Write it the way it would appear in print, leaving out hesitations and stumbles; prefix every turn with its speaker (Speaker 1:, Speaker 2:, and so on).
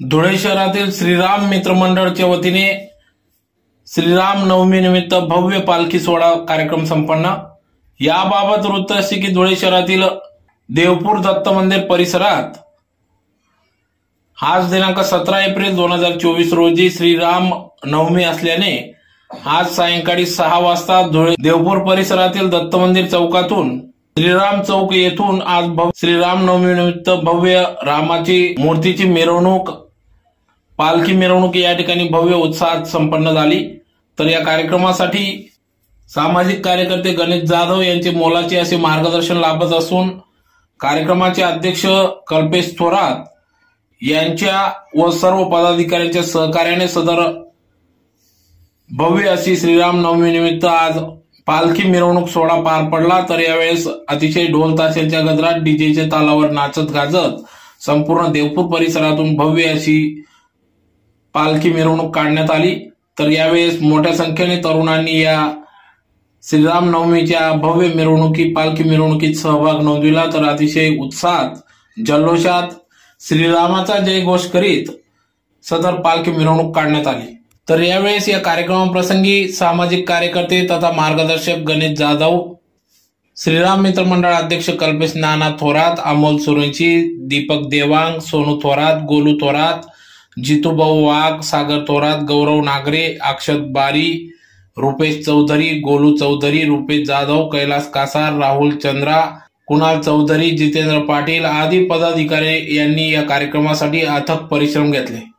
Speaker 1: धुळे शहरातील श्रीराम मित्र मंडळच्या वतीने श्रीराम नवमी निमित्त भव्य पालखी सोहळा कार्यक्रम संपन्न। याबाबत वृत्त असे की धुळे शहरातील देवपूर दत्त मंदिर परिसरात आज दिनांक 17 एप्रिल 2024 रोजी श्रीराम नवमी असल्याने आज सायंकाळी 6 वाजता धुळे देवपूर परिसरातील दत्त मंदिर चौकातून श्रीराम चौक येथून आज श्रीराम नवमी निमित्त भव्य रामाची मूर्तीची मिरवणूक पालखी मिरवणूक या ठिकाणी भव्य उत्साहात संपन्न झाली। तर या कार्यक्रमासाठी सामाजिक कार्यकर्ते गणेश जाधव यांचे मोलाचे असे मार्गदर्शन लाभत असून कार्यक्रमाचे अध्यक्ष कल्पेश थोरात यांच्या व सर्व पदाधिकाऱ्यांच्या सहकार्याने सदर भव्य अशी श्रीराम नवमी निमित्त आज पालखी मिरवणूक सोहळा पार पडला। तर यावेळेस अतिशय ढोल ताशांच्या गजरात डीजेच्या तालावर नाचत गाजत संपूर्ण देवपूर परिसरातून भव्य अशी पालखी मिरवणूक काढण्यात आली। तर यावेळेस मोठ्या संख्येने तरुणांनी या श्रीराम नवमीच्या भव्य पालखी मिरवणुकीत सहभाग नोंदविला। तर अतिशय उत्साहात जल्लोषात श्रीरामाचा जयघोष करीत सदर पालखी मिरवणूक काढण्यात आली। तर यावेळेस या कार्यक्रमाप्रसंगी सामाजिक कार्यकर्ते तथा मार्गदर्शक गणेश जाधव, श्रीराम मित्र मंडळ अध्यक्ष कल्पेश नाना थोरात, अमोल सुरंची, दीपक देवांग, सोनू थोरात, गोलू थोरात, जितूभाऊ वाघ, सागर थोरात, गौरव नागरे, अक्षत बारी, रुपेश चौधरी, गोलू चौधरी, रुपेश जाधव, कैलास कासार, राहुल चंद्रा, कुणाल चौधरी, जितेंद्र पाटील आदी पदाधिकारी यांनी या कार्यक्रमासाठी अथक परिश्रम घेतले।